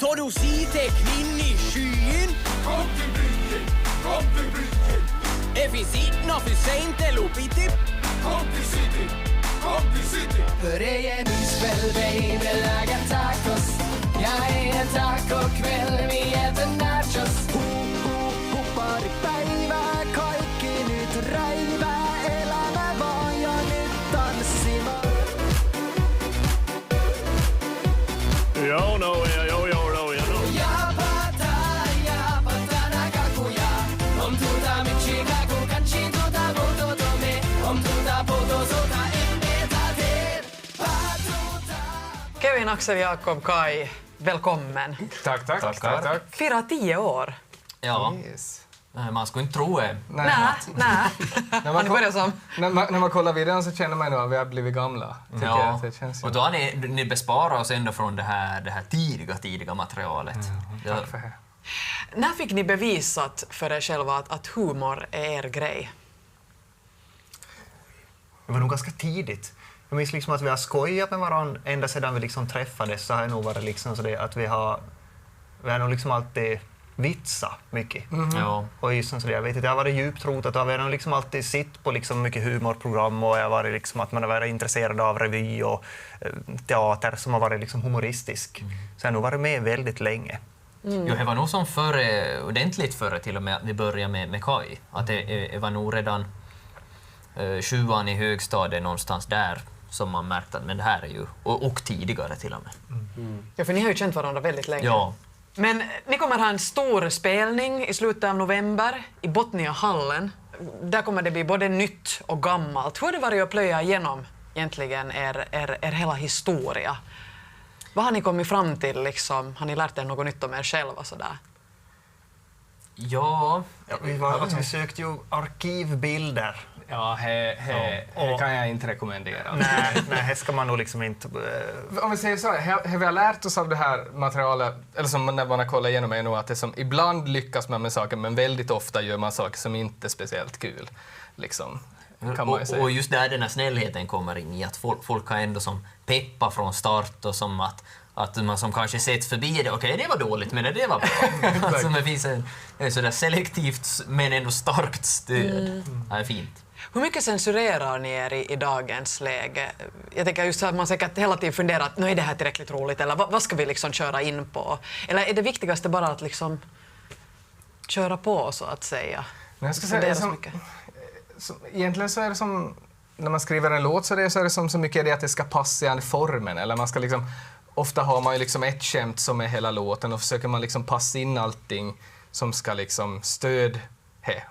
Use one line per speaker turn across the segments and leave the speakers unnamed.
Tar du siteknin i skyen?
Kom till byen, kom till byen.
Det finns inte för sent eller bitti.
Kom till city, kom till city.
För det är myskväll, baby, laga tacos. Jag är en tacokväll, vi äter nachos. Hoppar i päivä, kaikki nyt räivä. Elämä vaan ja nyt tanssimaan.
Joo, no.
Japata nakakuja. Om tuta michikaku, kanchi tuta voto tome. Om tuta poto sota embetater. Patuta.
Kevin, Axel, Jakob, Kai, välkommen.
Tack.
Firar 10 år.
Ja,
Yes.
man skulle inte tro det.
Nej. Har ni börjat som?
När man kollar videon så känner man nog att vi har blivit gamla. Tycker jag.
Ja,
Det känns ju...
och då har ni besparat oss ändå från det här tidiga materialet.
Tack för det.
När fick ni bevisat för er själva att humor är er grej?
Det var nog ganska tidigt. Jag minns liksom att vi har skojat med varandra ända sedan vi liksom träffades, så har det nog varit liksom så det att vi har nog liksom alltid vitsa mycket.
Ja.
Och just så det, jag vet inte, jag har varit djupt rotat och vi har nog liksom alltid sitt på liksom mycket humorprogram och jag har varit liksom att man har varit intresserad av revy och teater som har varit liksom humoristisk. Så jag har nog varit med väldigt länge.
Jo, det var nog som ordentligt före till och med att vi började med Kai. Att det var nog redan 7:an i högstadiet någonstans där som man märkte att men det här är ju, och tidigare till och med.
Ja, för ni har ju känt varandra väldigt länge.
Ja.
Men ni kommer ha en stor spelning i slutet av november i Botniahallen. Där kommer det bli både nytt och gammalt. Hur har det varit att plöja igenom egentligen er hela historia? Vad har ni kommit fram till liksom? Har ni lärt er något nytt om er själva sådär?
Ja,
Vi sökte ju arkivbilder.
Ja, det kan jag inte rekommendera.
Nej, det ska man nog liksom inte...
Om vi säger så, har vi lärt oss av det här materialet, eller som när man har kollat igenom är nog att det som ibland lyckas man med saker, men väldigt ofta gör man saker som inte är speciellt kul. Liksom, kan man ju säga.
och just där den här snällheten kommer in i att folk kan ändå som peppa från start och som att man som kanske sett förbi det, okej, det var dåligt men det var bra. Alltså det finns en sådär selektivt men ändå starkt stöd. Det är fint.
Hur mycket censurerar ni er i dagens läge? Jag tänker just att man säkert hela tiden funderar att nu är det här tillräckligt roligt eller vad ska vi liksom köra in på? Eller är det viktigaste bara att liksom köra på så att säga?
Men jag ska säga, egentligen så är det som när man skriver en låt så är det som så mycket det att det ska passa i formen eller man ska liksom ofta har man ju liksom ett skämt som är hela låten och försöker man liksom passa in allting som ska liksom stöd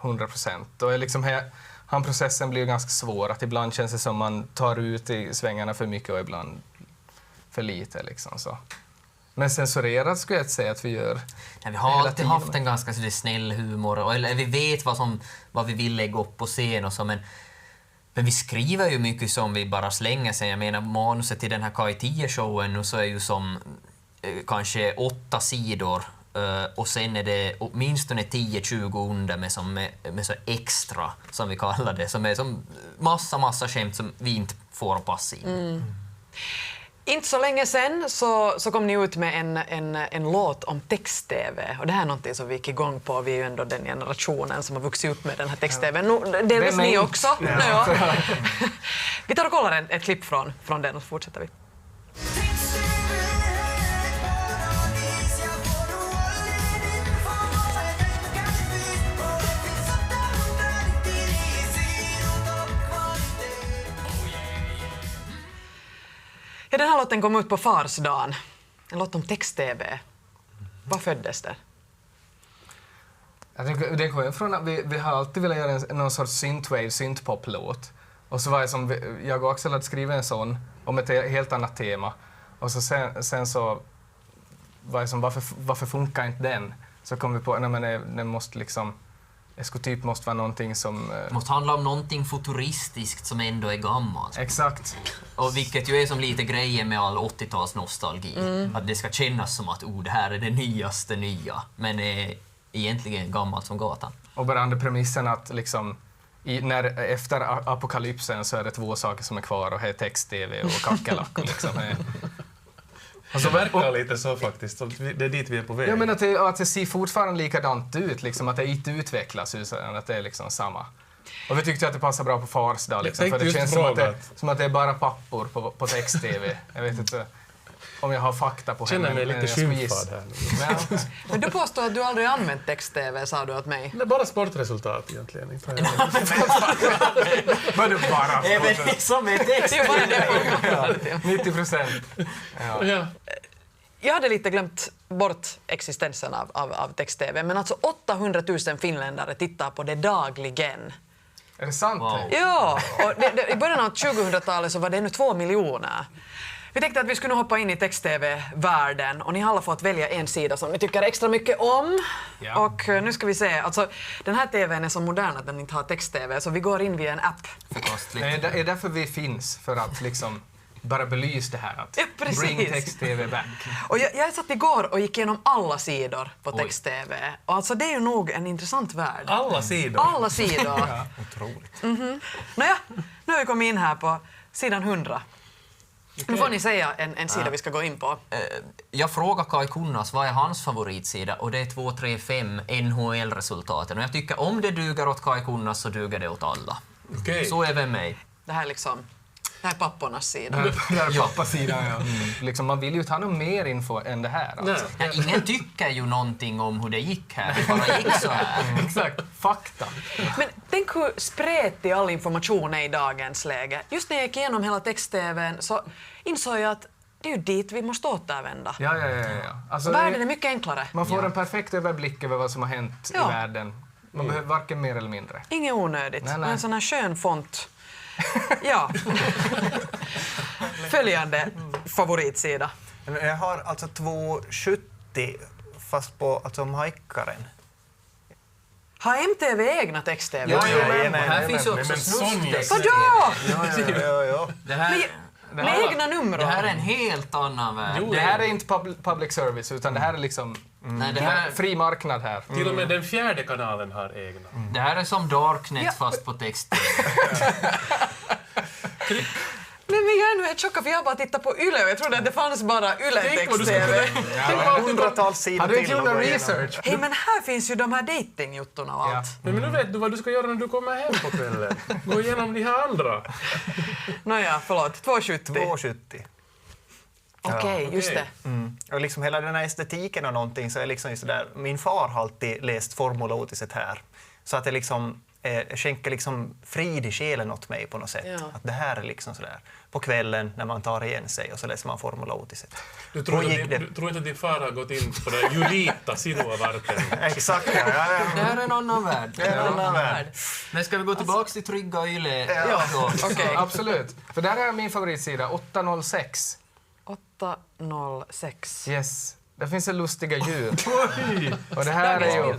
100%. Och liksom han processen blir ju ganska svår att ibland känns det som man tar ut i svängarna för mycket och ibland för lite liksom så. Men censurerat skulle jag inte säga att vi gör.
Ja, vi har alltid haft en ganska så snäll humor eller vi vet vad vi vill lägga upp på scen och så men vi skriver ju mycket som vi bara slänger sig. Jag menar, manuset till den här Kai 10-showen nu så är ju som kanske 8 sidor och sen är det åtminstone 10-20 under med så extra, som vi kallar det, som är som massa skämt som vi inte får att passa in.
Inte så länge sen så kom ni ut med en låt om text-tv. Och det här är någonting som vi gick igång på. Vi är ju ändå den generationen som har vuxit upp med den här text-tv. Delvis ni också. Ja. Vi tar och kollar ett klipp från den och så fortsätter vi. Ja, den här låten kom ut på Farsdagen. En låt om text-tv. Vad föddes det?
Jag tänker, det kommer från att vi har alltid velat göra någon sorts synthwave, synthpop-låt. Och så var det som, jag och Axel hade skrivit en sån om ett helt annat tema. Och så sen så var det som, varför funkar inte den? Så kom vi på, nej men den måste liksom, eskotyp måste vara någonting som...
måste handla om någonting futuristiskt som ändå är gammalt.
Exakt.
Och vilket ju är som lite grejen med all 80-tals nostalgi. Att det ska kännas som att det här är det nyaste nya. Men är egentligen gammalt som gatan.
Och bara andra premissen att liksom, efter apokalypsen så är det 2 saker som är kvar och det är text-tv och kackerlackor. Liksom.
Alltså verkar lite så faktiskt. Så det är dit vi är på väg.
Ja, men att det ser fortfarande likadant ut, liksom, att det inte utvecklas utan att det är liksom samma. Och vi tyckte att det passar bra på Fars dag, liksom, för det känns som att det är bara pappor på text-tv. Jag vet inte om jag har fakta på henne.
Känner mig lite skymfad här nu.
Men du påstår att du aldrig använt text-tv, sa du åt mig.
Det är bara sportresultat egentligen.
Men det bara
Även som är text.
Det är bara det.
90%.
Ja.
Jag hade lite glömt bort existensen av text-tv, men alltså 800 000 finländare tittar på det dagligen.
Är det sant?
Wow.
Ja, och i början av 2000-talet så var det ännu 2 miljoner. Vi tänkte att vi skulle hoppa in i text-tv-världen och ni har alla fått välja en sida som ni tycker extra mycket om.
Ja.
Och nu ska vi se, alltså den här tvn är så modern att den inte har text-tv, så vi går in via en app.
Det är därför vi finns, för att liksom bara belysa det här. Att
Ja, precis.
bring text-tv back.
Och jag satt igår och gick igenom alla sidor på text-tv. Och alltså det är ju nog en intressant värld.
Alla sidor.
Alla sidor.
Otroligt.
Nåja, nu har vi kommit in här på sidan 100. Nu får ni säga en sida vi ska gå in på.
Jag frågar Kai Kunnas vad är hans favoritsida och det är 235 NHL-resultaten. Och jag tycker om det duger åt Kai Kunnas så duger det åt alla.
Okej.
Så även mig.
Det här är pappornas sida.
Det här är pappasidan, ja. Liksom, man vill ju ta någon mer info än det här. Alltså.
Ja, ingen tycker ju någonting om hur det gick här. Det bara gick så här.
Exakt, fakta.
Men tänk hur spretig all information är i dagens läge. Just när jag gick igenom hela text-tvn så insåg jag att det är ju dit vi måste återvända.
Ja. Alltså,
Världen är mycket enklare.
man får en perfekt överblick över vad som har hänt i världen. Man behöver varken mer eller mindre.
Inget onödigt.
Nej.
Och en sån här skön font. Ja. Följande favoritsida.
Jag har alltså 270 fast på alltså Majkaren.
Har MTV egna text-tv?
Ja,
men-
här finns ju också
men
snusstext.
Vadå?
Ja.
Det här,
Med egna nummer?
det här är en helt annan värld.
Det här är inte public service, utan det här är liksom
Nej, det här,
fri marknad här.
Till och med den 4:e kanalen har egna.
det här är som Darknet
Ja.
fast på text.
Men jag är nu helt chockad för jag har bara tittat på Yle och jag trodde att det fanns bara
Tänk vad du skulle
Yle-text-tv.
Hundratals sidor
Har du inte
till
gjort
att
någon
gå igenom.
research?
Hej, men här finns ju de här datingjuttorna och allt.
Men nu vet du vad du ska göra när du kommer hem på kvällen. Gå igenom de här andra.
Nåja, förlåt. 270.
270.
Okej, just det.
Och liksom hela den här estetiken och någonting så är liksom just det där. Min far har alltid läst Formula Otiset här. Så att det liksom skänker liksom frid i själen åt mig på något sätt.
Ja.
Att det här är liksom sådär på kvällen när man tar igen sig och så läser man Formula Otiset.
Du tror inte att din far har gått in på det Julita Sinuavarten?
Exakt, ja.
Det här är en annan värld.
Det är en annan värld.
Men ska vi gå tillbaka till trygga Yle?
Ja,
då?
okej.
Absolut. För där är min favoritsida, 806.
806.
Yes. Där finns det lustiga djur. Och det här är ju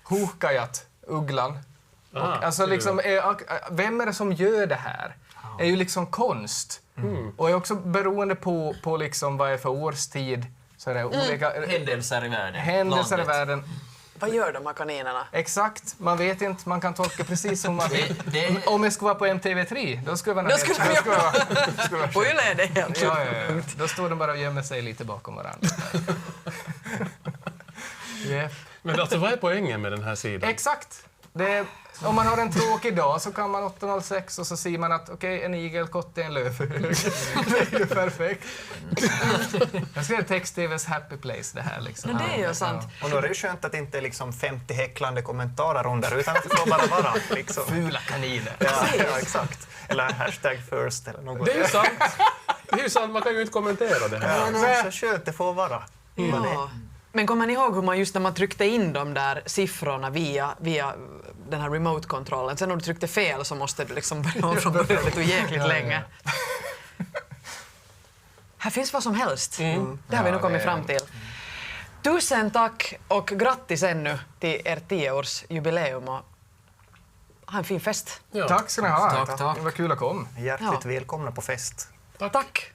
Huhkajat, ugglan. Och alltså liksom, vem är det som gör det här? Är ju liksom konst. Och är också beroende på liksom vad är för årstid. Så är det olika
Händelser i världen.
händelser i
Landet.
världen.
Vad gör de här kaninerna?
Exakt, man vet inte, man kan tolka precis som man vill.
Det-
Om jag skulle vara på MTV3, då skulle man
Då skulle vi
vara
På Yle är det helt
ja. Då står de bara och gömmer sig lite bakom varandra. Yep.
Men alltså vad är poängen med den här sidan?
Exakt. Om man har en tråkig dag så kan man 806 och så ser man att okej, en igelkott är en lövfågel. Det är ju perfekt. Jag ska säga text-tvs happy place det här liksom.
Men det är ju sant.
Och då är det ju skönt att det inte är liksom 50 häcklande kommentarer under utan att det får bara vara liksom.
Fula kaniner.
Ja, exakt. Eller hashtag first eller något.
Det är ju sant. Det är ju sant, man kan ju inte kommentera det här.
Ja, men så skönt det får vara.
Ja. Men kommer ni ihåg hur man just när man tryckte in de där siffrorna via den här remote-kontrollen, sen när du tryckte fel så måste du liksom börja om från början, det tog jäkligt länge. Här finns vad som helst. Det har vi nu kommit fram till. Tusen tack och grattis ännu till er 10-årsjubileum och ha en fin fest.
Ja.
Tack ska ni ha.
Tack.
Det var kul att komma.
Hjärtligt välkomna på fest.
Tack.